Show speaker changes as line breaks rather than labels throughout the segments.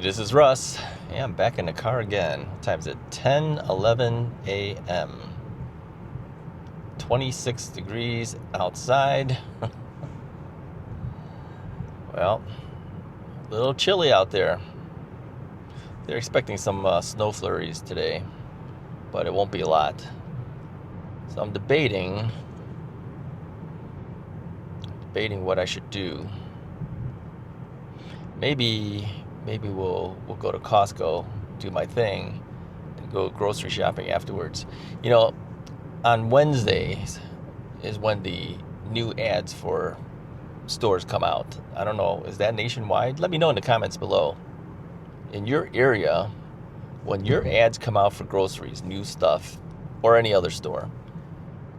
This is Russ. Yeah, I'm back in the car again. What time is it? 10:11 a.m. 26 degrees outside. Well, a little chilly out there. They're expecting some snow flurries today, but it won't be a lot. So I'm debating what I should do. Maybe we'll go to Costco, do my thing, and go grocery shopping afterwards. You know, on Wednesdays is when the new ads for stores come out. I don't know, is that nationwide? Let me know in the comments below. In your area, when your ads come out for groceries, new stuff, or any other store,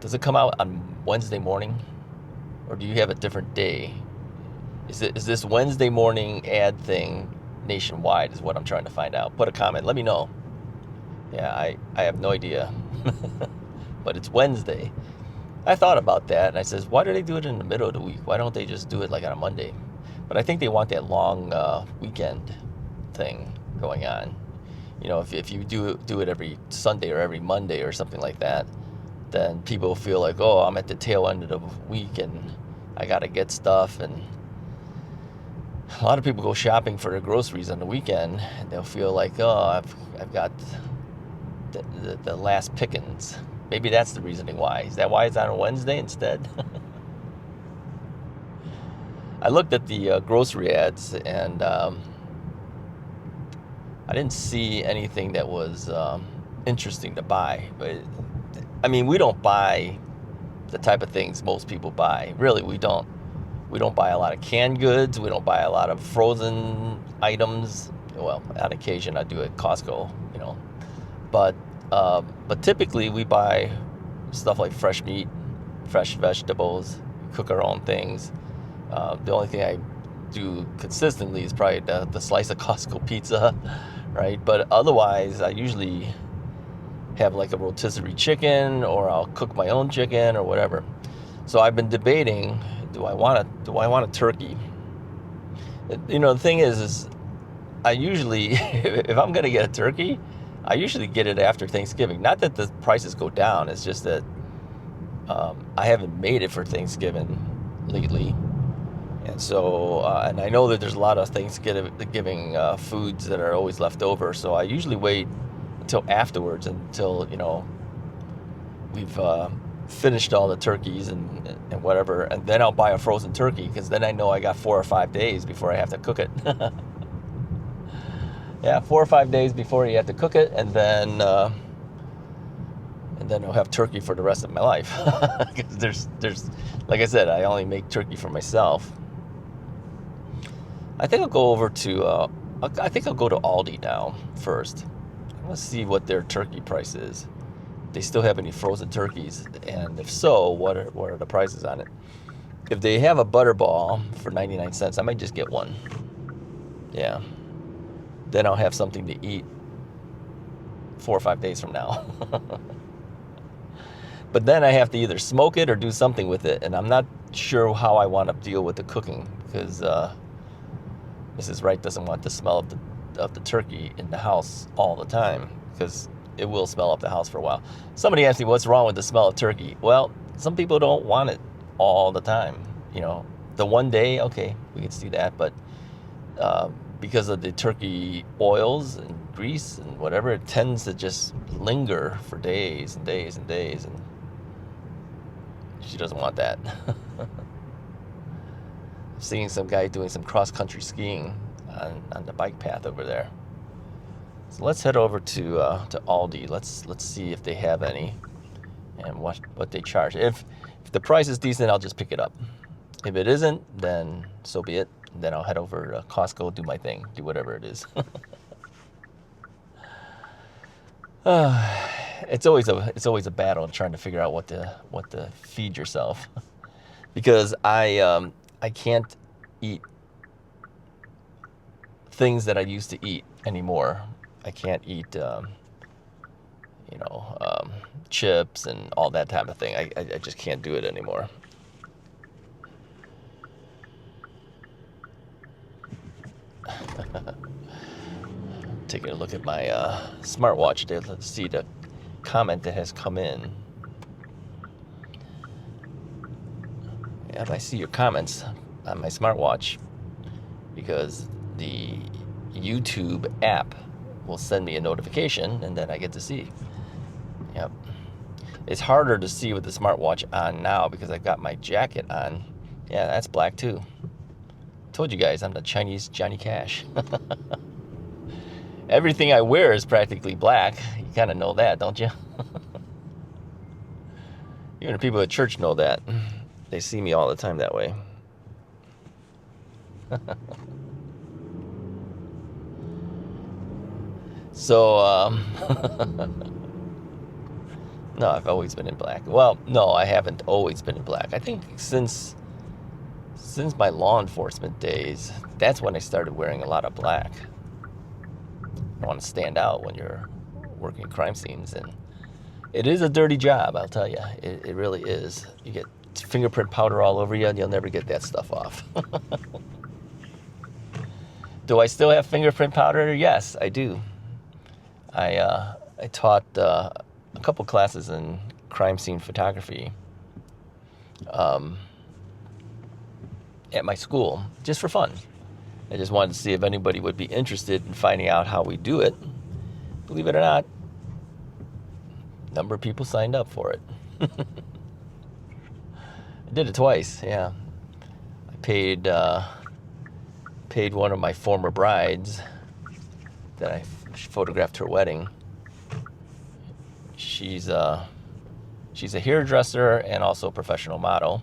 does it come out on Wednesday morning? Or do you have a different day? Is this Wednesday morning ad thing nationwide is what I'm trying to find out. Put a comment, let me know. Yeah, I have no idea. But it's Wednesday. I thought about that, and I says, why do they do it in the middle of the week? Why don't they just do it like on a Monday? But I think they want that long weekend thing going on. You know, if you do it every Sunday or every Monday or something like that, then people feel like, oh, I'm at the tail end of the week and I got to get stuff. And a lot of people go shopping for their groceries on the weekend, and they'll feel like, oh, I've got the last pickings. Maybe that's the reasoning why. Is that why it's on a Wednesday instead? I looked at the grocery ads, and I didn't see anything that was interesting to buy. But I mean, we don't buy the type of things most people buy. Really, we don't. We don't buy a lot of canned goods. We don't buy a lot of frozen items. Well, on occasion I do at Costco, you know. But typically we buy stuff like fresh meat, fresh vegetables, cook our own things. The only thing I do consistently is probably the slice of Costco pizza, right? But otherwise, I usually have like a rotisserie chicken, or I'll cook my own chicken or whatever. So I've been debating, do I want a turkey? You know, the thing is I usually, if I'm going to get a turkey, I usually get it after Thanksgiving. Not that the prices go down, it's just that I haven't made it for Thanksgiving lately. And so, and I know that there's a lot of Thanksgiving foods that are always left over, so I usually wait until afterwards, until, you know, we've finished all the turkeys and whatever, and then I'll buy a frozen turkey, because then I know I got 4 or 5 days before I have to cook it. Yeah, 4 or 5 days before you have to cook it, and then I'll have turkey for the rest of my life. Because there's, like I said, I only make turkey for myself. I think I'll go over to, I think I'll go to Aldi now first. Let's see what their turkey price is. They still have any frozen turkeys, and if so, what are the prices on it? If they have a butterball for 99 cents, I might just get one. Yeah. Then I'll have something to eat 4 or 5 days from now. But then I have to either smoke it or do something with it, and I'm not sure how I want to deal with the cooking, because Mrs. Wright doesn't want the smell of the turkey in the house all the time, because it will smell up the house for a while. Somebody asked me, what's wrong with the smell of turkey? Well, some people don't want it all the time. You know, the one day, okay, we can see that, but because of the turkey oils and grease and whatever, it tends to just linger for days and days and days, and she doesn't want that. Seeing some guy doing some cross-country skiing on the bike path over there. So let's head over to Aldi. Let's see if they have any and what they charge. If the price is decent, I'll just pick it up. If it isn't, then so be it. Then I'll head over to Costco, do my thing, do whatever it is. It's always a battle trying to figure out what to feed yourself, because I can't eat things that I used to eat anymore. I can't eat chips and all that type of thing. I just can't do it anymore. taking a look at my smartwatch there. Let's see the comment that has come in. Yep, I see your comments on my smartwatch because the YouTube app will send me a notification and then I get to see. Yep. It's harder to see with the smartwatch on now because I've got my jacket on. Yeah, that's black too. Told you guys I'm the Chinese Johnny Cash. Everything I wear is practically black. You kind of know that, don't you? Even the people at church know that. They see me all the time that way. So, no, I've always been in black. Well, no, I haven't always been in black. I think since my law enforcement days, that's when I started wearing a lot of black. I want to stand out when you're working crime scenes, and it is a dirty job, I'll tell you. It really is. You get fingerprint powder all over you, and you'll never get that stuff off. Do I still have fingerprint powder? Yes, I do. I taught a couple classes in crime scene photography at my school, just for fun. I just wanted to see if anybody would be interested in finding out how we do it. Believe it or not, a number of people signed up for it. I did it twice, yeah. I paid one of my former brides that I photographed her wedding. She's a hairdresser and also a professional model.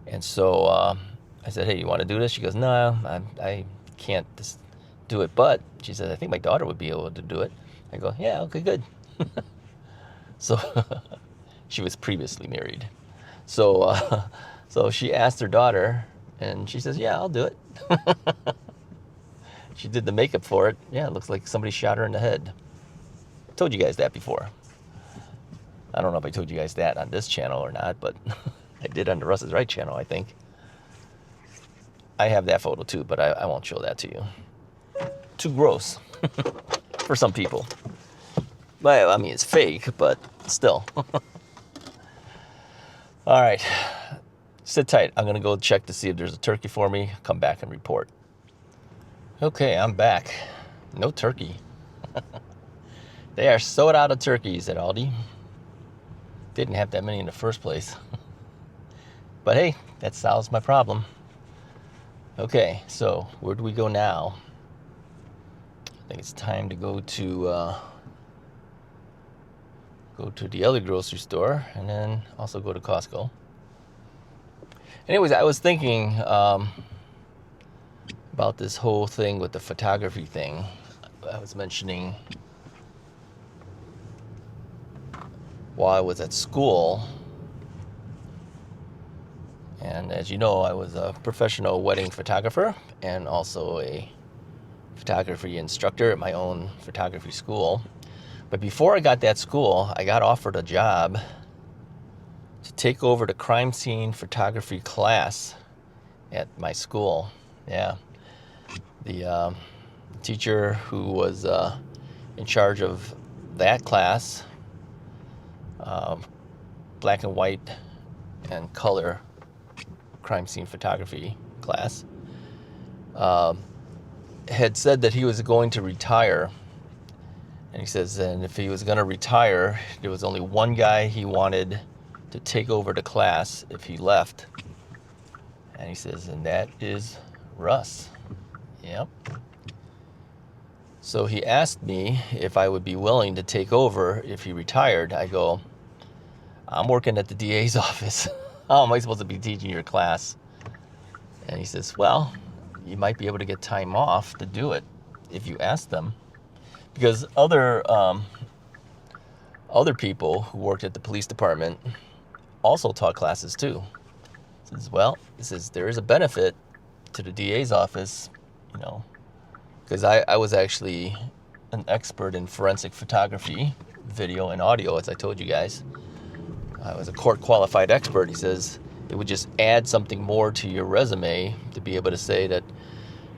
And so I said, hey, you want to do this? She goes, no, I can't just do it. But she said, I think my daughter would be able to do it. I go, yeah, okay, good. So she was previously married. So she asked her daughter, and she says, yeah, I'll do it. She did the makeup for it. Yeah, it looks like somebody shot her in the head. I told you guys that before. I don't know if I told you guys that on this channel or not, but I did on the Russ is Right channel, I think. I have that photo too, but I won't show that to you. Too gross for some people. Well, I mean, it's fake, but still. All right, sit tight. I'm gonna go check to see if there's a turkey for me. Come back and report. Okay, I'm back. No turkey. They are sold out of turkeys at Aldi. Didn't have that many in the first place. But hey, that solves my problem. Okay, so where do we go now? I think it's time to go to the other grocery store and then also go to Costco. Anyways, I was thinking about this whole thing with the photography thing. I was mentioning while I was at school. And as you know, I was a professional wedding photographer and also a photography instructor at my own photography school. But before I got that school, I got offered a job to take over the crime scene photography class at my school. Yeah. The teacher who was in charge of that class, black and white and color crime scene photography class, had said that he was going to retire. And he says, and if he was going to retire, there was only one guy he wanted to take over the class if he left. And he says, and that is Russ. Yep. So he asked me if I would be willing to take over if he retired. I go, I'm working at the DA's office. How am I supposed to be teaching your class? And he says, well, you might be able to get time off to do it if you ask them. Because other people who worked at the police department also taught classes too. He says, well, he says, there is a benefit to the DA's office, you know, because I was actually an expert in forensic photography, video and audio, as I told you guys. I was a court-qualified expert. He says it would just add something more to your resume to be able to say that,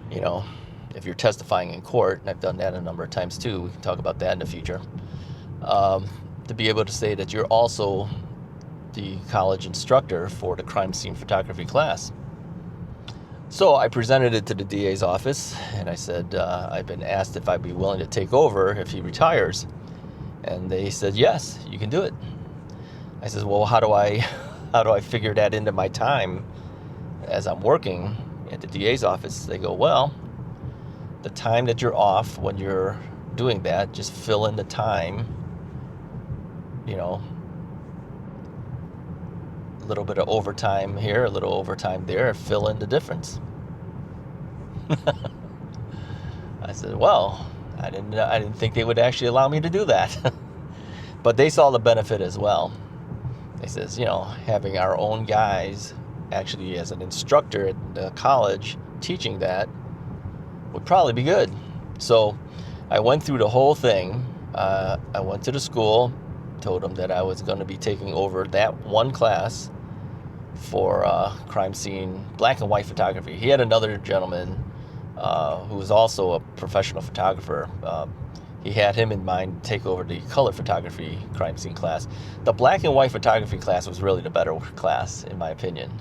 you know, if you're testifying in court, and I've done that a number of times too, we can talk about that in the future, to be able to say that you're also the college instructor for the crime scene photography class. So I presented it to the DA's office, and I said, I've been asked if I'd be willing to take over if he retires. And they said, yes, you can do it. I said, well, how do I figure that into my time as I'm working at the DA's office? They go, well, the time that you're off when you're doing that, just fill in the time, a little bit of overtime here, a little overtime there, fill in the difference. I said, well, I didn't think they would actually allow me to do that. But they saw the benefit as well. They says, having our own guys actually as an instructor at the college teaching that would probably be good. So I went through the whole thing. I went to the school, told them that I was going to be taking over that one class for crime scene black and white photography. He had another gentleman who was also a professional photographer. He had him in mind to take over the color photography crime scene class. The black and white photography class was really the better class, in my opinion,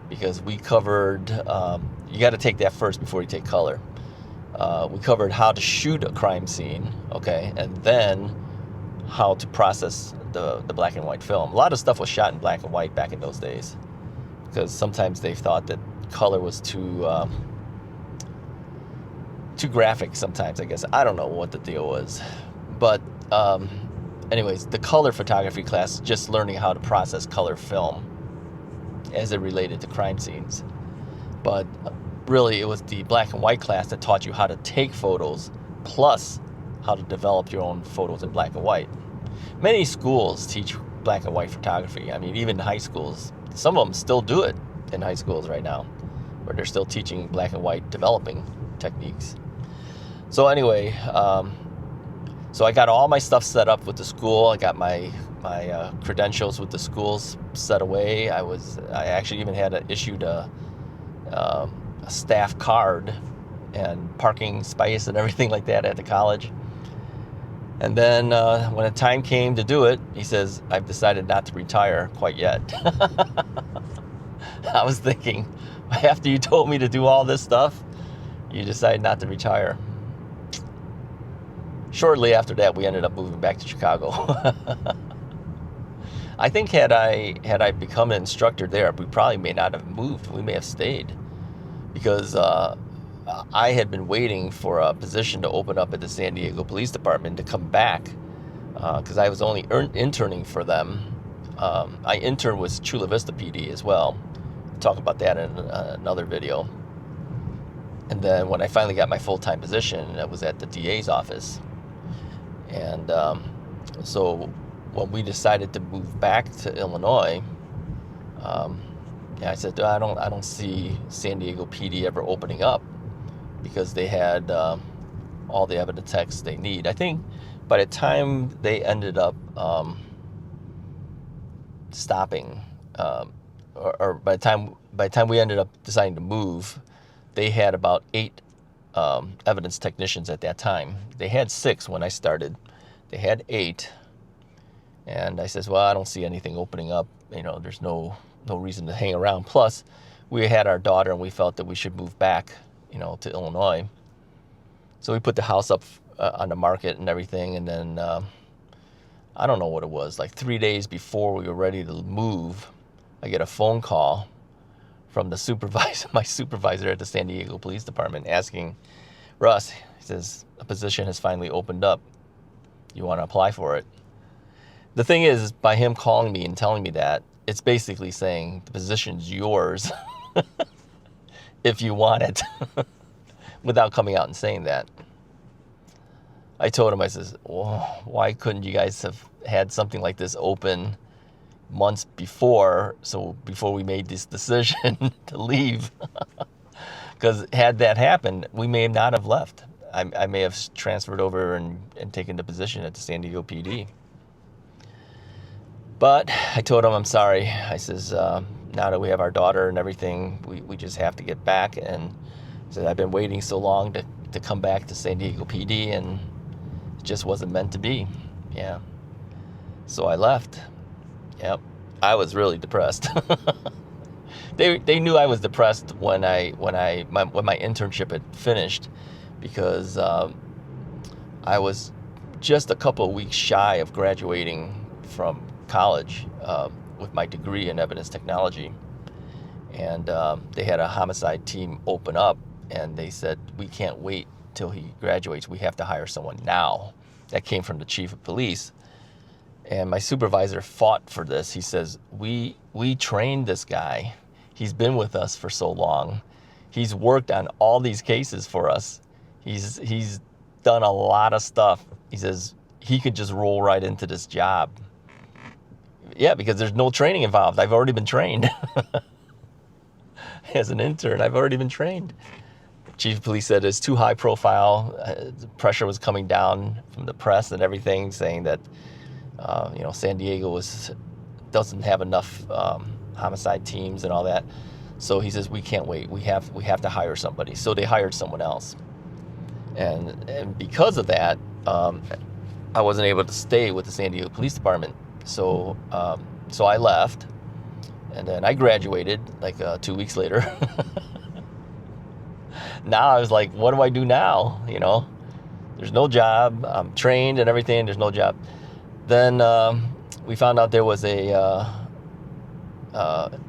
because we covered, you got to take that first before you take color. We covered how to shoot a crime scene, okay, and then how to process the black and white film. A lot of stuff was shot in black and white back in those days, because sometimes they thought that color was too graphic sometimes, I guess. I don't know what the deal was. But anyways, the color photography class, just learning how to process color film as it related to crime scenes. But really, it was the black and white class that taught you how to take photos, plus how to develop your own photos in black and white. Many schools teach black and white photography. I mean, even high schools. Some of them still do it in high schools right now, where they're still teaching black and white developing techniques. So anyway, so I got all my stuff set up with the school. I got my credentials with the schools set away. I actually even had issued a staff card and parking space and everything like that at the college. And then when the time came to do it, he says, I've decided not to retire quite yet. I was thinking, after you told me to do all this stuff, you decided not to retire. Shortly after that, we ended up moving back to Chicago. I think had I become an instructor there, we probably may not have moved. We may have stayed, because I had been waiting for a position to open up at the San Diego Police Department to come back, because I was only interning for them. I interned with Chula Vista PD as well. I'll talk about that in another video. And then when I finally got my full-time position, it was at the DA's office. And so when we decided to move back to Illinois, I said, I don't see San Diego PD ever opening up, because they had all the evidence techs they need. I think by the time they ended up stopping, or by the time we ended up deciding to move, they had about 8 evidence technicians at that time. They had 6 when I started. They had 8. And I says, well, I don't see anything opening up. There's no reason to hang around. Plus, we had our daughter, and we felt that we should move back, to Illinois. So we put the house up on the market and everything. And then I don't know what it was, like 3 days before we were ready to move, I get a phone call from the supervisor, my supervisor at the San Diego Police Department, asking, Russ, he says, a position has finally opened up. You want to apply for it? The thing is, by him calling me and telling me that, it's basically saying the position's yours if you want it, without coming out and saying that. I told him, I says, well, why couldn't you guys have had something like this open months before, so before we made this decision to leave? Because had that happened, we may not have left. I may have transferred over and taken the position at the San Diego PD. But I told him, I'm sorry. I says, now that we have our daughter and everything, we just have to get back. And I said, I've been waiting so long to to come back to San Diego PD, and it just wasn't meant to be. Yeah. So I left. Yep. I was really depressed. They knew I was depressed when my internship had finished, because I was just a couple of weeks shy of graduating from college with my degree in evidence technology, and they had a homicide team open up, and they said, we can't wait till he graduates. We have to hire someone now. That came from the chief of police. And my supervisor fought for this. He says, we trained this guy. He's been with us for so long. He's worked on all these cases for us. He's done a lot of stuff. He says he could just roll right into this job. Yeah, because there's no training involved. I've already been trained. As an intern, I've already been trained. Chief of police said it's too high profile. The pressure was coming down from the press and everything, saying that San Diego doesn't have enough homicide teams and all that. So he says, we can't wait. We have to hire somebody. So they hired someone else. And because of that, I wasn't able to stay with the San Diego Police Department. So I left, and then I graduated like 2 weeks later. Now I was like, what do I do now? There's no job. I'm trained and everything. There's no job. Then we found out there was a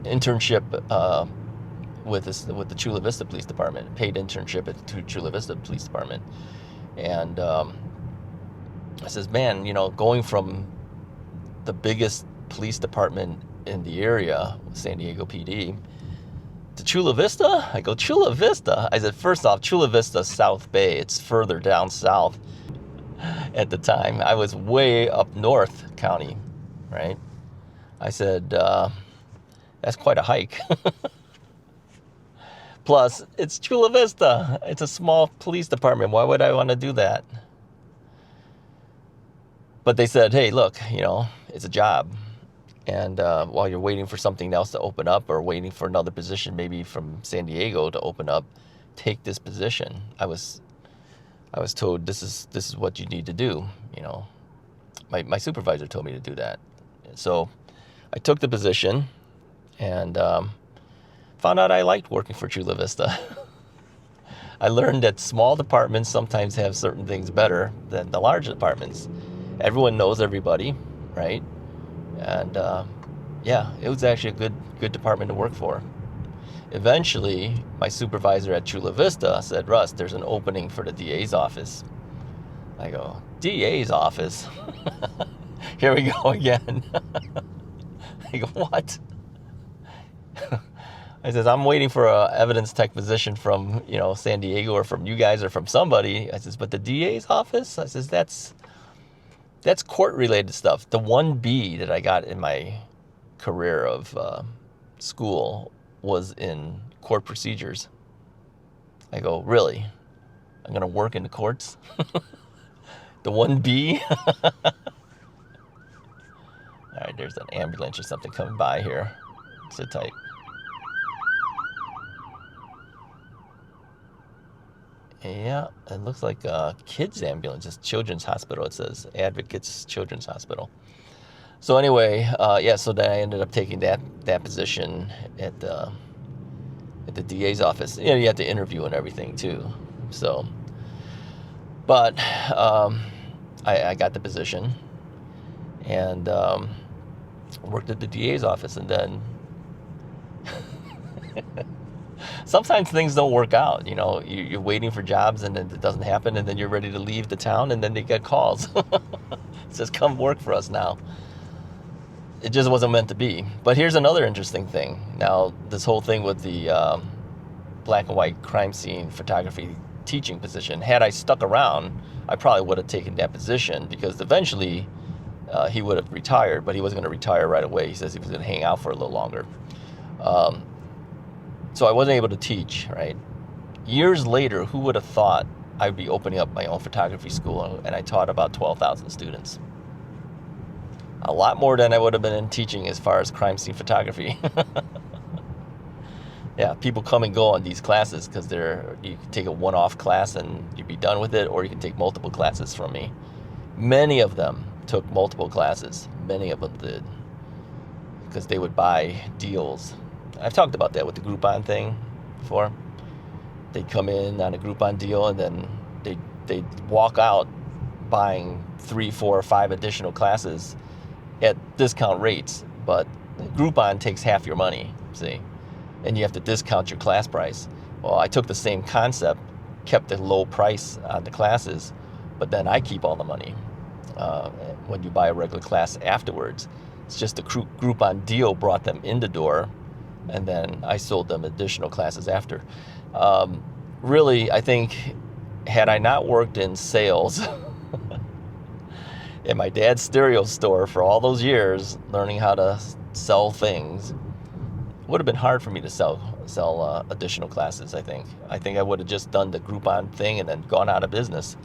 internship with the Chula Vista Police Department, paid internship at the Chula Vista Police Department. And I says, man, going from the biggest police department in the area, San Diego PD, to Chula Vista? I go, Chula Vista? I said, first off, Chula Vista, South Bay. It's further down south. At the time, I was way up North County, right? I said, that's quite a hike. Plus, it's Chula Vista. It's a small police department. Why would I want to do that? But they said, hey, look, it's a job. And while you're waiting for something else to open up, or waiting for another position, maybe from San Diego to open up, take this position. I was told this is what you need to do. My supervisor told me to do that. So I took the position, and found out I liked working for Chula Vista. I learned that small departments sometimes have certain things better than the large departments. Everyone knows everybody, right? And it was actually a good department to work for. Eventually, my supervisor at Chula Vista said, Russ, there's an opening for the DA's office. I go, DA's office? Here we go again. I go, what? I says, I'm waiting for a evidence tech position from, San Diego, or from you guys, or from somebody. I says, but the DA's office? I says, that's court-related stuff. The 1B that I got in my career of school was in court procedures. I go, really? I'm going to work in the courts? The 1B? All right, there's an ambulance or something coming by here. Sit tight. Yeah, it looks like a kids ambulance. It's Children's Hospital, it says. Advocates Children's Hospital. So anyway, so then I ended up taking that position at the DA's office. You have to interview and everything too. So, but I got the position, and worked at the DA's office, and then sometimes things don't work out. You're waiting for jobs, and then it doesn't happen, and then you're ready to leave the town, and then they get calls. It says, come work for us now. It just wasn't meant to be. But here's another interesting thing. Now, this whole thing with the black and white crime scene photography teaching position, had I stuck around, I probably would have taken that position, because eventually he would have retired, but he wasn't going to retire right away. He says he was going to hang out for a little longer. So I wasn't able to teach, right? Years later, who would have thought I'd be opening up my own photography school, and I taught about 12,000 students. A lot more than I would have been in teaching as far as crime scene photography. Yeah, people come and go on these classes because you can take a one-off class and you'd be done with it, or you can take multiple classes from me. Many of them took multiple classes. Many of them did, because they would buy deals. I've talked about that with the Groupon thing before. They'd come in on a Groupon deal, and then they'd walk out buying 3, 4, or 5 additional classes at discount rates. But Groupon takes half your money, see, and you have to discount your class price. Well, I took the same concept, kept the low price on the classes, but then I keep all the money when you buy a regular class afterwards. It's just the Groupon deal brought them in the door, and then I sold them additional classes after. Really, I think, had I not worked in sales in my dad's stereo store for all those years, learning how to sell things, it would have been hard for me to sell additional classes. I think I would have just done the Groupon thing and then gone out of business,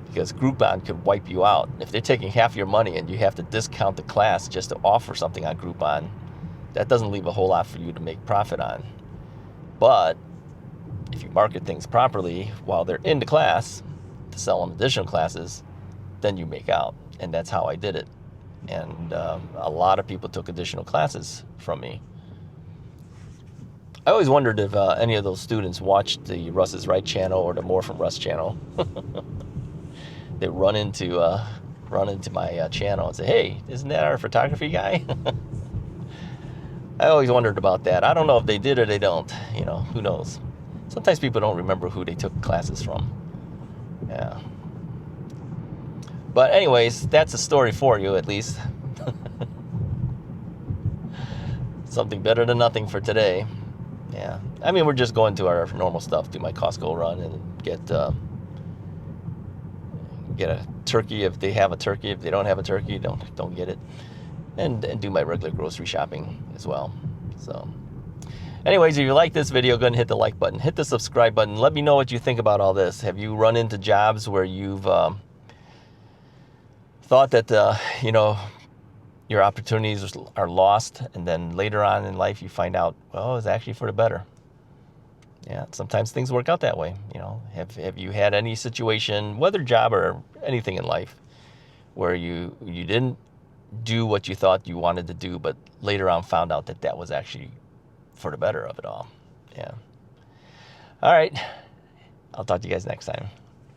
because Groupon could wipe you out. If they're taking half your money and you have to discount the class just to offer something on Groupon, that doesn't leave a whole lot for you to make profit on. But if you market things properly while they're in the class to sell them additional classes, then you make out. And that's how I did it. And a lot of people took additional classes from me. I always wondered if any of those students watched the Russ is Right channel or the More from Russ channel. They run into my channel and say, "Hey, isn't that our photography guy?" I always wondered about that. I don't know if they did or they don't. You know, who knows? Sometimes people don't remember who they took classes from. Yeah. But anyways, that's a story for you, at least. Something better than nothing for today. Yeah. I mean, we're just going to our normal stuff, do my Costco run and get a turkey if they have a turkey. If they don't have a turkey, don't get it. And do my regular grocery shopping as well. So anyways, if you like this video, go ahead and hit the like button. Hit the subscribe button. Let me know what you think about all this. Have you run into jobs where you've thought that, your opportunities are lost, and then later on in life you find out, well, it's actually for the better. Yeah, sometimes things work out that way. Have you had any situation, whether job or anything in life, where you didn't do what you thought you wanted to do, but later on found out that was actually for the better of it all? Yeah. All right. I'll talk to you guys next time.